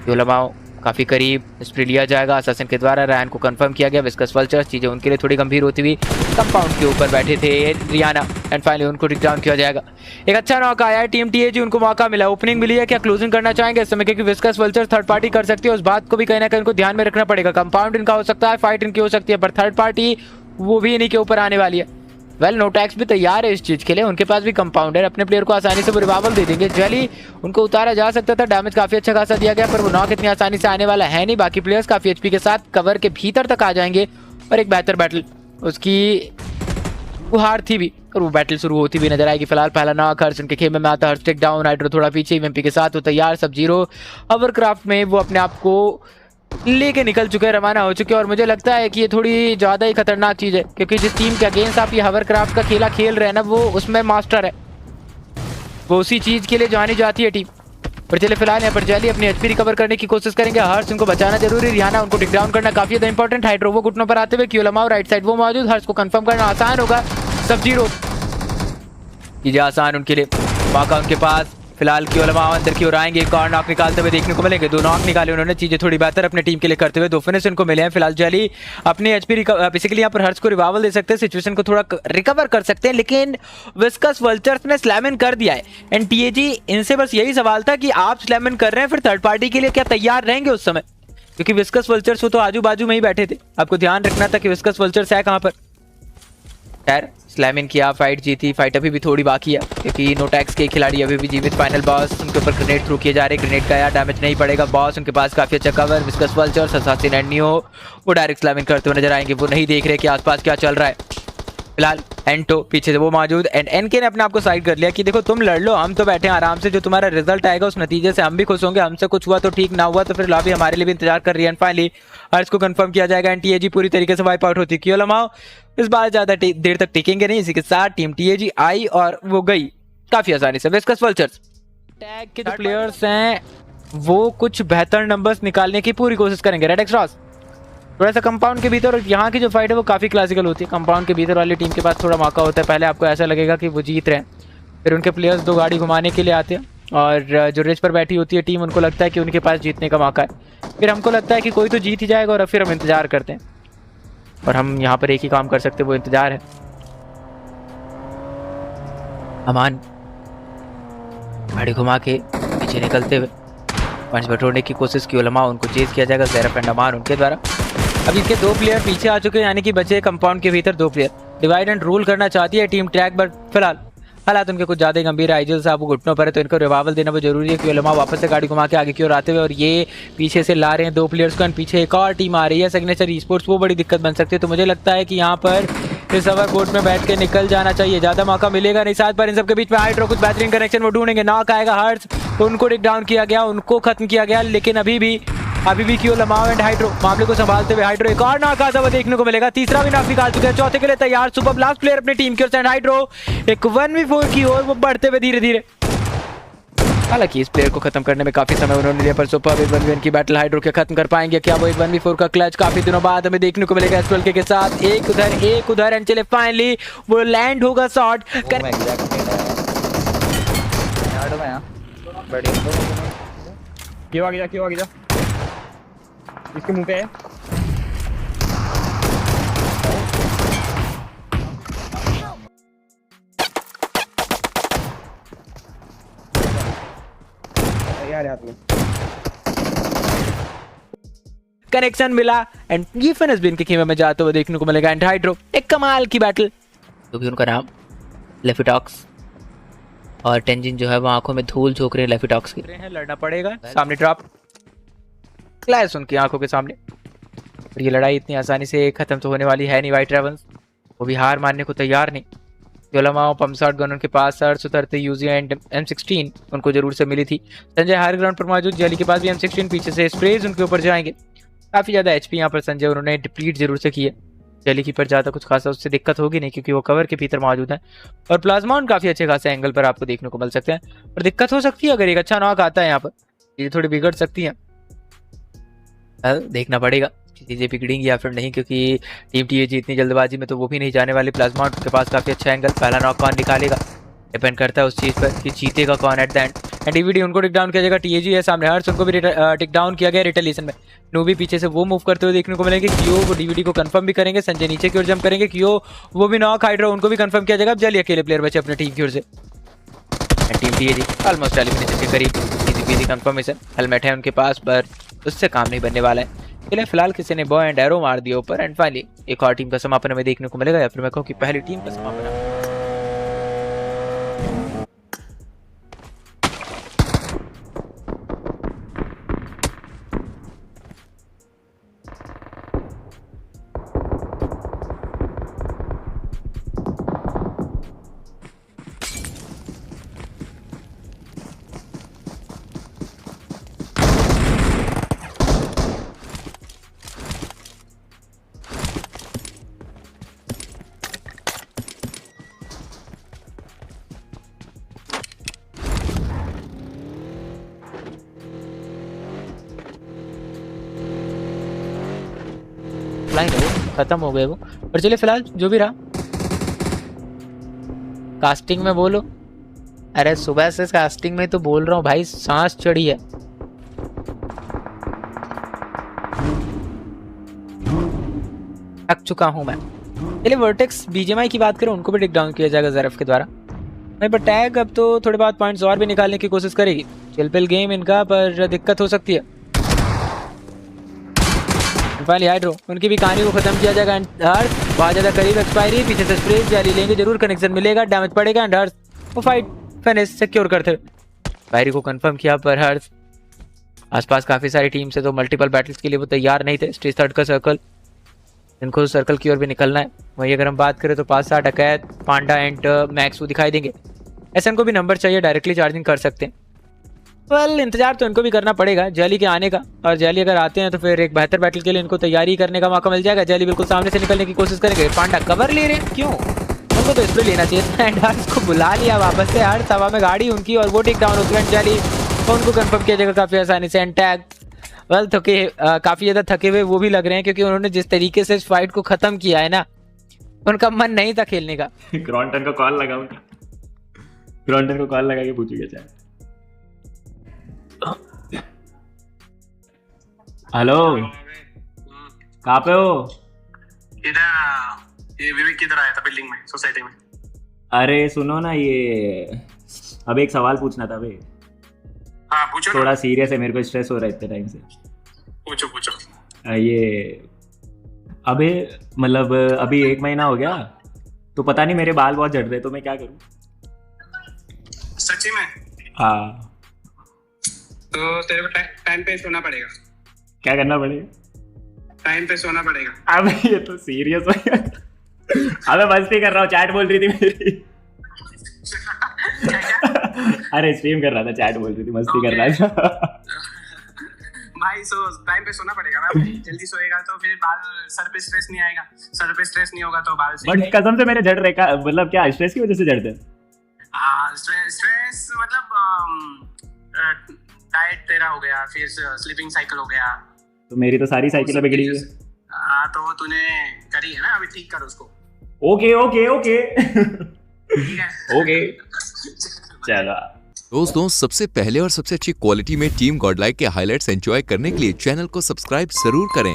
योलमाओ काफी करीब, स्प्रे लिया जाएगा असासिन के द्वारा। रैन को कंफर्म किया गया। विस्कस वल्चर्स चीजें उनके लिए थोड़ी गंभीर होती हुई कंपाउंड के ऊपर बैठे थे रियाना, एंड फाइनली उनको टेक डाउन किया जाएगा। एक अच्छा नॉक आया है टीम टीएजी, उनको मौका मिला, ओपनिंग मिली है, क्या क्लोजिंग करना चाहेंगे इस समय, क्योंकि विस्कस वल्चर्स थर्ड पार्टी कर सकती है, उस बात को भी कहीं ना कहीं उनको ध्यान में रखना पड़ेगा। कंपाउंड इनका हो सकता है, फाइट इनकी हो सकती है, पर थर्ड पार्टी वो भी इन्हीं के ऊपर आने वाली है। वेल नोटैक्स भी तैयार है इस चीज के लिए, उनके पास भी कंपाउंडर, अपने प्लेयर को आसानी से वो रिवाइवल दे देंगे। जेली उनको उतारा जा सकता था, डैमेज काफी अच्छा खासा दिया गया, पर वो नॉक इतनी आसानी से आने वाला है नहीं। बाकी प्लेयर्स काफी एचपी के साथ कवर के भीतर तक आ जाएंगे और एक बेहतर बैटल उसकी गुहार थी भी, और वो बैटल शुरू होती हुई नजर आएगी। फिलहाल पहला नॉक हर्ष उनके खेमे में आता है, हर्ष टेक डाउन, हाइड्रो थोड़ा पीछे, ईएमपी के साथ वो तैयार। सब जीरो हवरक्राफ्ट में वो अपने आप को लेके निकल चुके हैं, रवाना हो चुके हैं, और मुझे लगता है कि ये थोड़ी ज़्यादा ही खतरनाक चीज़ है, क्योंकि जिस टीम के अगेंस्ट आप ये हवरक्राफ्ट का खेला खेल रहे हैं ना, वो उसमें मास्टर है, वो उसी चीज़ के लिए जानी जाती है टीम। पर चलिए फिलहाल यहाँ पर जेली अपनी एचपी रिकवर करने की कोशिश करेंगे। हर्ष उनको बचाना जरूरी, रियाना उनको टेक डाउन करना काफी ज्यादा इंपॉर्टेंट। हाइड्रो वो घुटनों पर आते हुए, क्यूलमाओ राइट साइड वो मौजूद, हर्ष को कंफर्म करना आसान होगा। सब जीरो चीजें आसान उनके लिए, मौका उनके पास। फिलहाल क्यूलमाओ अंदर की ओर आएंगे, एक और नॉक निकालते हुए देखने को मिलेंगे। 2 नॉक निकाले उन्होंने, चीजें थोड़ी बेहतर अपने टीम के लिए करते हुए 2 फिनिश उनको मिले हैं। फिलहाल जेली अपनी एचपी बेसिकली यहाँ पर हर्ष को रिवाइवल दे सकते हैं, सिचुएशन को थोड़ा रिकवर कर सकते हैं, लेकिन विस्कस वल्चर्स ने स्लैम इन कर दिया है। एंड टीएजी इनसे बस यही सवाल था कि आप स्लैम इन कर रहे हैं, फिर थर्ड पार्टी के लिए क्या तैयार रहेंगे उस समय, क्योंकि विस्कस वल्चर्स वो तो आजू बाजू में ही बैठे थे। आपको ध्यान रखना था कि विस्कस वल्चर्स है कहाँ पर। खैर स्लैम इन किया, फाइट जीती, फाइट अभी भी थोड़ी बाकी है, क्योंकि नोटैक्स के खिलाड़ी अभी भी जीवित। फाइनल बॉस उनके ऊपर ग्रेनेड थ्रू किए जा रहे, ग्रेनेड का यार डैमेज नहीं पड़ेगा। बॉस उनके पास काफी अच्छा cover, viscous vultures assassin and neo वो डायरेक्ट स्लैम इन करते हुए नजर आएंगे, वो नहीं देख रहे कि आसपास क्या चल रहा है। फिलहाल एंटो पीछे से वो मौजूद, एंड एनके ने अपने आप को साइड कर लिया कि देखो तुम लड़ लो, हम तो बैठे हैं आराम से, जो तुम्हारा रिजल्ट आएगा उस नतीजे से हम भी खुश होंगे। हमसे कुछ हुआ तो ठीक, ना हुआ तो फिर लॉबी हमारे लिए भी इंतजार कर रही है। एंड फाइनली हर्ष को कंफर्म किया जाएगा, एंड टीएजी पूरी तरीके से वाइप आउट होती है। क्यूलमाओ इस बार ज्यादा देर तक टिकेंगे नहीं, इसी के साथ टीम टीएजी आई और वो गई काफी आसानी से। विस्कस वल्चर्स टैग के जो प्लेयर्स हैं वो कुछ बेहतर नंबर्स निकालने की पूरी कोशिश करेंगे। रेड एक्स रॉस थोड़ा सा कंपाउंड के भीतर, और यहाँ की जो फाइट है वो काफ़ी क्लासिकल होती है। कंपाउंड के भीतर वाली टीम के पास थोड़ा मौका होता है, पहले आपको ऐसा लगेगा कि वो जीत रहे हैं, फिर उनके प्लेयर्स 2 गाड़ी घुमाने के लिए आते हैं, और जो रेस पर बैठी होती है टीम उनको लगता है कि उनके पास जीतने का मौका है, फिर हमको लगता है कि कोई तो जीत ही जाएगा, और फिर हम इंतजार करते हैं। और हम यहाँ पर एक ही काम कर सकते हैं, वो इंतजार है। अमान गाड़ी घुमा के पीछे निकलते हुए पंच बटोरने की कोशिश की, उलमा उनको चेज किया जाएगा, ज़ेरफ एंड अमान उनके द्वारा। अब इसके 2 प्लेयर पीछे आ चुके हैं, यानी कि बचे कंपाउंड के भीतर 2 प्लेयर। डिवाइड एंड रूल करना चाहती है टीम ट्रैक, बट फिलहाल हालात उनके कुछ ज़्यादा गंभीर है। आइजल साहब वो घुटनों पर है, तो इनको रिवाइवल देना वो जरूरी है कि उलमा वापस से गाड़ी घुमा के आगे की ओर आते हुए, और ये पीछे से ला रहे हैं 2 प्लेयर्स को, एंड पीछे एक और टीम आ रही है सिग्नेचर ई-स्पोर्ट्स, वो बड़ी दिक्कत बन सकती है। तो मुझे लगता है कि यहाँ पर इस ओवर कोर्ट में बैठ के निकल जाना चाहिए, ज़्यादा मौका मिलेगा नहीं। साथ पर इन सबके बीच में हाइड्रो कुछ बेहतरीन कनेक्शन वो ढूंढेंगे, नॉक आएगा हर्ष, उनको टेक डाउन किया गया, उनको खत्म किया गया, लेकिन अभी भी क्यूलमाओ एंड हाइड्रो मामले को संभालते हुए। हाइड्रो एक और नॉक आता हुआ देखने को मिलेगा, तीसरा भी नॉक निकाल चुके हैं, चौथे के लिए तैयार। सुपर लास्ट प्लेयर अपनी टीम की ओर से, हाइड्रो एक 1v4 की ओर वो बढ़ते हुए धीरे धीरे। हालांकि इस प्लेयर को खत्म करने में काफी समय उन्होंने लिया, पर सुपर 1v1 की बैटल हाइड्रो के खत्म कर पाएंगे क्या वो? एक 1v4 का क्लच काफी दिनों बाद हमें देखने को मिलेगा एस12 के साथ, एक उधर एंड चले फाइनली वो लैंड होगा शॉट। क्यों आ गया इसके मुंह पे है। यार हाथ में कनेक्शन मिला, एंड ये फिनिश भी इनके खेमे में जाते हुए देखने को मिलेगा। एंड हाइड्रो एक कमाल की बैटल, तो भी उनका नाम लेफिटॉक्स, और टेंजिन जो है वो आंखों में धूल झोंक रहे हैं लेफिटॉक्स की। लड़ना पड़ेगा, सामने ड्रॉप क्लैश उनकी आंखों के सामने, और ये लड़ाई इतनी आसानी से खत्म तो होने वाली है नहीं। वाइट रेवंस वो भी हार मानने को तैयार नहीं। योलमाओ पंप शॉट गन उनके पास, सर्च उतरते यूजी एंड M16 उनको जरूर से मिली थी। संजय हायर ग्राउंड पर मौजूद, जेली के पास भी M16, पीछे से स्प्रेज उनके ऊपर जाएंगे। काफ़ी ज़्यादा HP यहाँ पर संजय उन्होंने डिप्लीट जरूर से किए। जेली की पर ज़्यादा कुछ खासा उससे दिक्कत होगी नहीं, क्योंकि वो कवर के भीतर मौजूद है, और प्लाज्मा काफ़ी अच्छे खासे एंगल पर आपको देखने को मिल सकते हैं। पर दिक्कत हो सकती है अगर एक अच्छा नॉक आता है यहाँ पर, चीज़ें थोड़ी बिगड़ सकती हैं। देखना पड़ेगा चीज़ें बिगड़ेंगी या फिर नहीं, क्योंकि टीम टीएजी इतनी जल्दबाजी में तो वो भी नहीं जाने वाली। प्लाज्मा के पास काफ़ी अच्छा एंगल, पहला नॉक कौन निकालेगा डिपेंड करता है उस चीज़ पर कि जीतेगा कौन at the end. And DVD उनको टिक डाउन किया जाएगा। टीएजी है सामने, हर्ष उनको भी टिक डाउन किया गया रिटेलिएशन में। नूबी पीछे से वो मूव करते हुए देखने को मिलेंगे। कियो वो डीवीडी को कंफर्म भी करेंगे। संजय नीचे की ओर जंप करेंगे। कियो वो भी नॉक, हाइड्रा उनको भी कंफर्म किया जाएगा। अब जल्दी अकेले प्लेयर बचे अपने टीम की ओर से। टीम टीएजी ऑलमोस्ट एलिमिनेशन के करीब। इजी कंफर्मेशन, हेलमेट है उनके पास पर उससे काम नहीं बनने वाला है। फिलहाल किसी ने बॉय एंड एरो मार दिया ऊपर। एंड फाइनली एक और टीम का समापन हमें देखने को मिलेगा, या फिर मैं कहूँ कि पहली टीम का समापन। लाइन है वो, खत्म हो गए वो। पर चलिए फिलहाल जो भी रहा, कास्टिंग में बोलो। अरे सुबह से कास्टिंग में तो बोल रहा हूँ भाई, सांस चढ़ी है। थक चुका हूँ मैं। चलिए वर्टेक्स बीजेएमआई की बात करें, उनको भी टिक डाउन किया जाएगा ज़रफ के द्वारा। नहीं पर टैग अब तो थोड़े बहुत पॉइंट्स और भी निकालने की कोशिश करेगी। चिलपिल गेम इनका, पर दिक्कत हो सकती है। फाइनली हाइड्रो उनकी भी कहानी को खत्म किया जाएगा। हर्ष बहुत ज्यादा करीब एक्सपायरी, पीछे से स्प्रे जारी लेंगे, जरूर कनेक्शन मिलेगा, डैमेज पड़ेगा। एंड हर्ष वो फाइट फिनिश सिक्योर करते एक्सपायरी को कंफर्म किया। पर हर्ष आसपास काफी सारी टीम से तो मल्टीपल बैटल्स के लिए वो तैयार नहीं थे। स्टेज थर्ड का सर्कल, इनको सर्कल की ओर भी निकलना है। वहीं अगर हम बात करें तो 5-7 डकैत, पांडा एंड मैक्स वो दिखाई देंगे। एसएन को भी नंबर चाहिए, डायरेक्टली चार्जिंग कर सकते हैं। वेल इंतजार तो इनको भी करना पड़ेगा जैली के आने का, और जैली अगर आते हैं तो फिर एक बेहतर बैटल के लिए इनको तैयारी करने का मौका मिल जाएगा। जैली बिल्कुल सामने से निकलने की कोशिश करेंगे। पांडा कवर ले रहे हैं, क्यों? उनको तो इसमें लेना चाहिए था। एंड हर्ष को बुला लिया वापस से। हर सभा में गाड़ी उनकी और वो टेक डाउन होती है। जैली उनको कंफर्म किया जाएगा काफी आसानी से। एंड टैग वेल काफी ज्यादा थके हुए वो भी लग रहे हैं, क्योंकि उन्होंने जिस तरीके से इस फाइट को खत्म किया है ना, उनका मन नहीं था खेलने का। क्रॉन्टन को कॉल लगा, क्रॉन्टन को कॉल लगा के पूछूंगा चाहे। हेलो, कहाँ पे हो? इधर ये विवेक किधर आया था बिल्डिंग में, सोसाइटी में। अरे सुनो ना, ये अब एक सवाल पूछना था भाई। हाँ पूछो। थोड़ा सीरियस है, मेरे को स्ट्रेस हो रहा है इतने टाइम से। पूछो पूछो। ये अबे मतलब अभी 1 महीना हो गया, तो पता नहीं मेरे बाल बहुत झड़ रहे, तो मैं क्या करूँ? सच्ची में? हाँ। तो तेरे को टाइम पे सोना पड़ेगा। क्या करना पड़ेगा? टाइम पे सोना पड़ेगा। अबे ये तो सीरियस हो गया। अबे मस्ती कर रहा हूँ, चैट बोल रही थी मेरी। अरे स्ट्रीम कर रहा था, चैट बोल रही थी, मस्ती कर रहा था। भाई टाइम पे सोना पड़ेगा ना। जल्दी सोएगा तो फिर बाल सर पे स्ट्रेस नहीं आएगा, सर पे स्ट्रेस नहीं होगा तो बाल से। बट कसम से मेरे झड़ रहे का मतलब क्या स्ट्रेस की वजह से झड़ते हैं? स्ट्रेस मतलब डाइट तेरा हो गया, फिर स्लीपिंग साइकिल हो गया। तो मेरी तो सारी साइकिलें बिगड़ी हुई है। तो वो तूने करी है ना, अभी ठीक कर उसको। ओके ओके ओके ठीक है ओके चलो। दोस्तों सबसे पहले और सबसे अच्छी क्वालिटी में टीम गॉडलाइक के हाइलाइट्स एंजॉय करने के लिए चैनल को सब्सक्राइब जरूर करें।